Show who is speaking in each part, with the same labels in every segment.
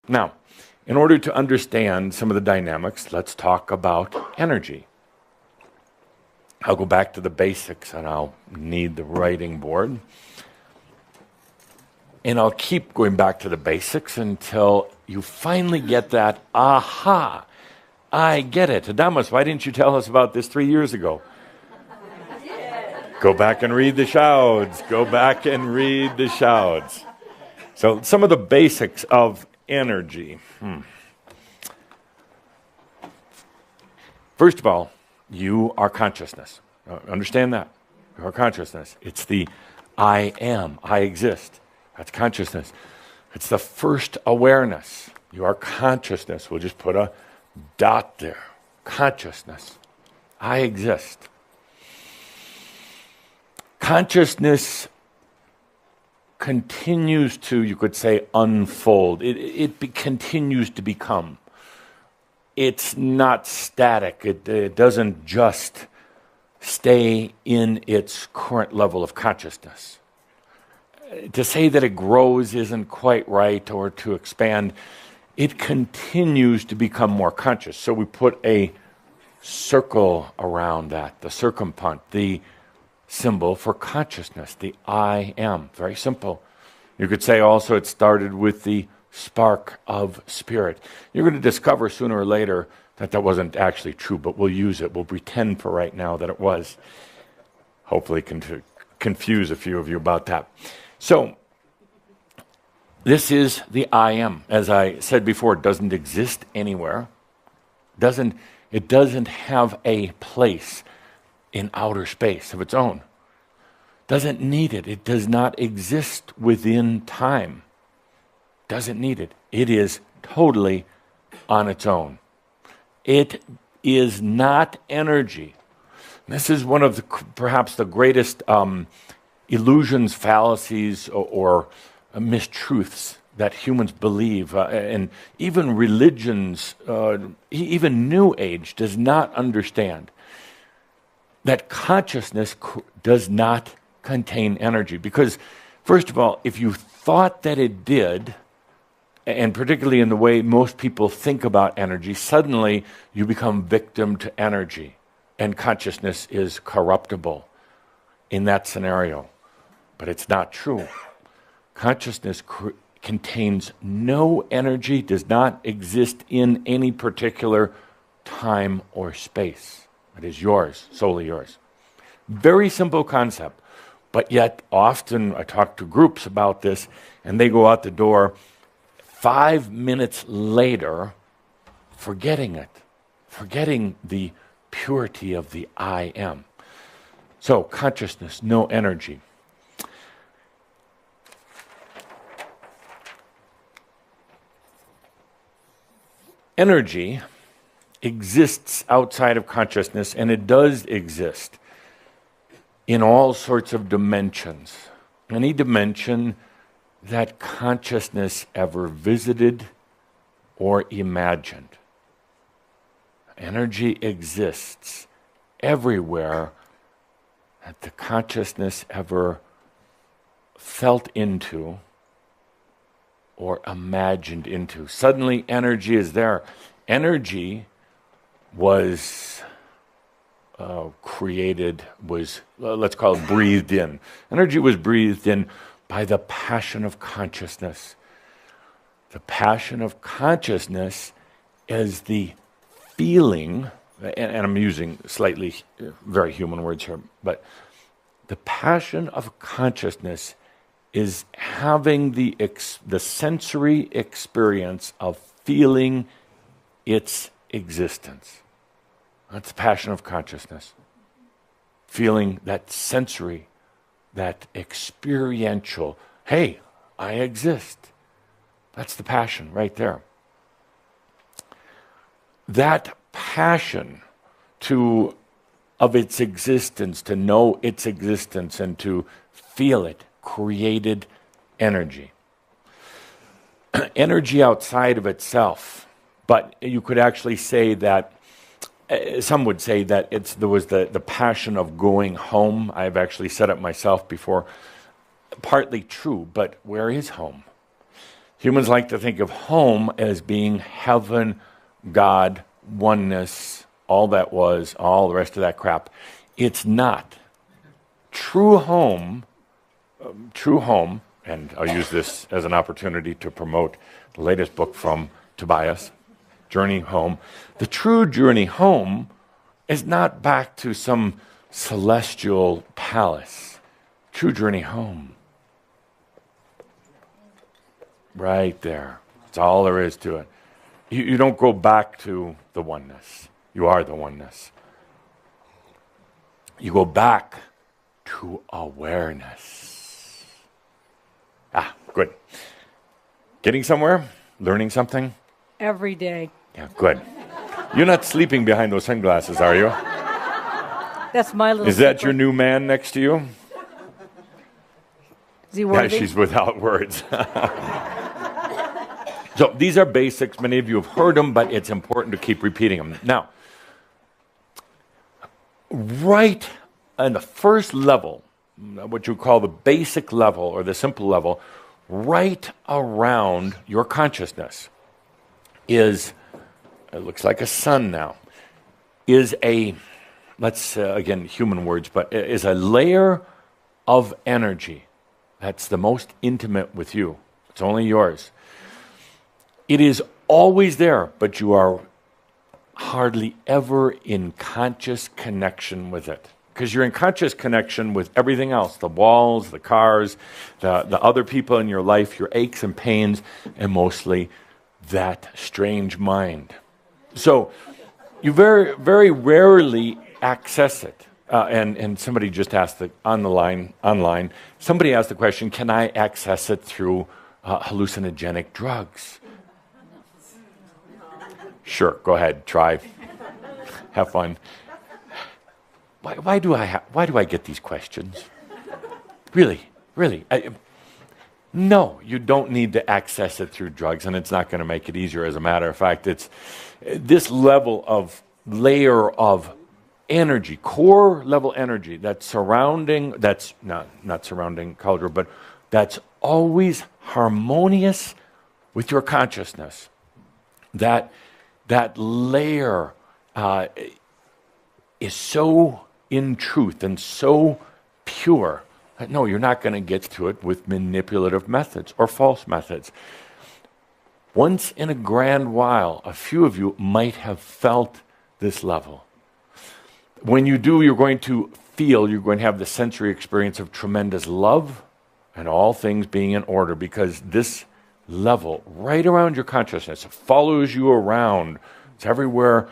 Speaker 1: Now, in order to understand some of the dynamics, let's talk about energy. I'll go back to the basics, and I'll need the writing board. And I'll keep going back to the basics until you finally get that, aha, I get it. Adamus, why didn't you tell us about this 3 years ago? Go back and read the shouts. Go back and read the shouts. So some of the basics of energy. First of all, you are consciousness. Understand that. You are consciousness. It's the I am. I exist. That's consciousness. It's the first awareness. You are consciousness. We'll just put a dot there. Consciousness. I exist. Consciousness continues to, you could say, unfold. It continues to become. It's not static. It doesn't just stay in its current level of consciousness. To say that it grows isn't quite right, or to expand. It continues to become more conscious. So we put a circle around that, the circumpunt, the symbol for consciousness, the I am. Very simple. You could say also it started with the spark of spirit. You're going to discover sooner or later that that wasn't actually true, but we'll use it. We'll pretend for right now that it was. Hopefully confuse a few of you about that. So, this is the I am. As I said before, it doesn't exist anywhere. It doesn't have a place in outer space of its own. Doesn't need it. It does not exist within time. Doesn't need it. It is totally on its own. It is not energy. This is one of perhaps the greatest illusions, fallacies, or mistruths that humans believe, and even religions, even New Age does not understand that consciousness does not contain energy. Because, first of all, if you thought that it did, and particularly in the way most people think about energy, suddenly you become victim to energy, and consciousness is corruptible in that scenario. But it's not true. Consciousness contains no energy, does not exist in any particular time or space. It is yours, solely yours. Very simple concept, but yet often I talk to groups about this, and they go out the door 5 minutes later forgetting it, forgetting the purity of the I am. So consciousness, no energy. Energy exists outside of consciousness, and it does exist in all sorts of dimensions. Any dimension that consciousness ever visited or imagined. Energy exists everywhere that the consciousness ever felt into or imagined into. Suddenly energy is there. Energy was created, let's call it breathed in. Energy was breathed in by the passion of consciousness. The passion of consciousness is the feeling, and I'm using slightly very human words here, but the passion of consciousness is having the sensory experience of feeling its existence. That's the passion of consciousness. Feeling that sensory, that experiential, hey, I exist. That's the passion right there. That passion of its existence, to know its existence and to feel it, created energy. Energy outside of itself. But you could actually say that, some would say that there was the passion of going home. I've actually said it myself before. Partly true, but where is home? Humans like to think of home as being heaven, God, oneness, all that was, all the rest of that crap. It's not. True home, and I'll use this as an opportunity to promote the latest book from Tobias, Journey Home. The true journey home is not back to some celestial palace. True journey home. Right there. That's all there is to it. You don't go back to the oneness. You are the oneness. You go back to awareness. Good. Getting somewhere? Learning something?
Speaker 2: Every day.
Speaker 1: Yeah, good. You're not sleeping behind those sunglasses, are you?
Speaker 2: That's my little
Speaker 1: Is that
Speaker 2: secret.
Speaker 1: your new man next to you?
Speaker 2: Is he worthy?
Speaker 1: Yeah, she's without words. So these are basics. Many of you have heard them, but it's important to keep repeating them. Now, right on the first level, what you call the basic level or the simple level, right around your consciousness is, it looks like a sun now, is a, again, human words, but is a layer of energy that's the most intimate with you. It's only yours. It is always there, but you are hardly ever in conscious connection with it. Because you're in conscious connection with everything else, the walls, the cars, the other people in your life, your aches and pains, and mostly that strange mind. So you very, very rarely access it. And somebody just asked online, somebody asked the question, can I access it through hallucinogenic drugs? Sure, go ahead, try, have fun. Why do I get these questions? Really? No, you don't need to access it through drugs, and it's not going to make it easier. As a matter of fact, it's this layer of energy, core level energy that's not surrounding Cauldron, but that's always harmonious with your consciousness. That layer is so in truth and so pure that no, you're not going to get to it with manipulative methods or false methods. Once in a grand while, a few of you might have felt this level. When you do, you're going to have the sensory experience of tremendous love and all things being in order, because this level right around your consciousness follows you around. It's everywhere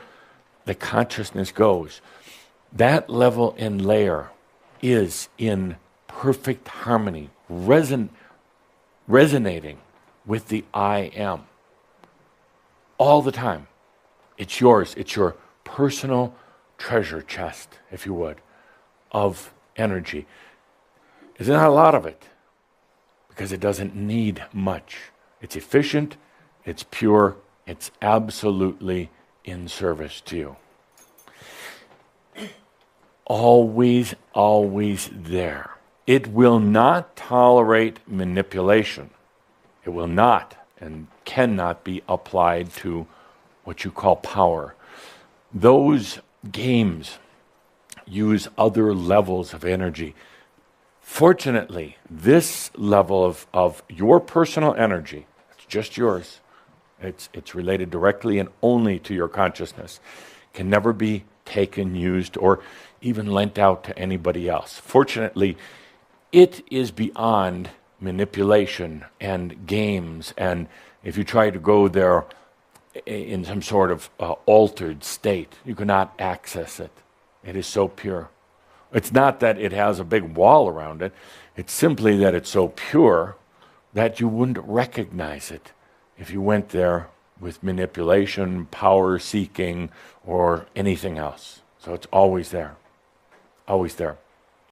Speaker 1: the consciousness goes. That level and layer is in perfect harmony, resonating with the I am all the time. It's yours. It's your personal treasure chest, if you would, of energy. There's not a lot of it because it doesn't need much. It's efficient, it's pure, it's absolutely in service to you. Always, always there. It will not tolerate manipulation. It will not and cannot be applied to what you call power. Those games use other levels of energy. Fortunately, this level of your personal energy, it's just yours, it's related directly and only to your consciousness, can never be taken, used, or even lent out to anybody else. Fortunately, it is beyond manipulation and games, and if you try to go there in some sort of altered state, you cannot access it. It is so pure. It's not that it has a big wall around it. It's simply that it's so pure that you wouldn't recognize it if you went there with manipulation, power seeking, or anything else. So it's always there. Always there.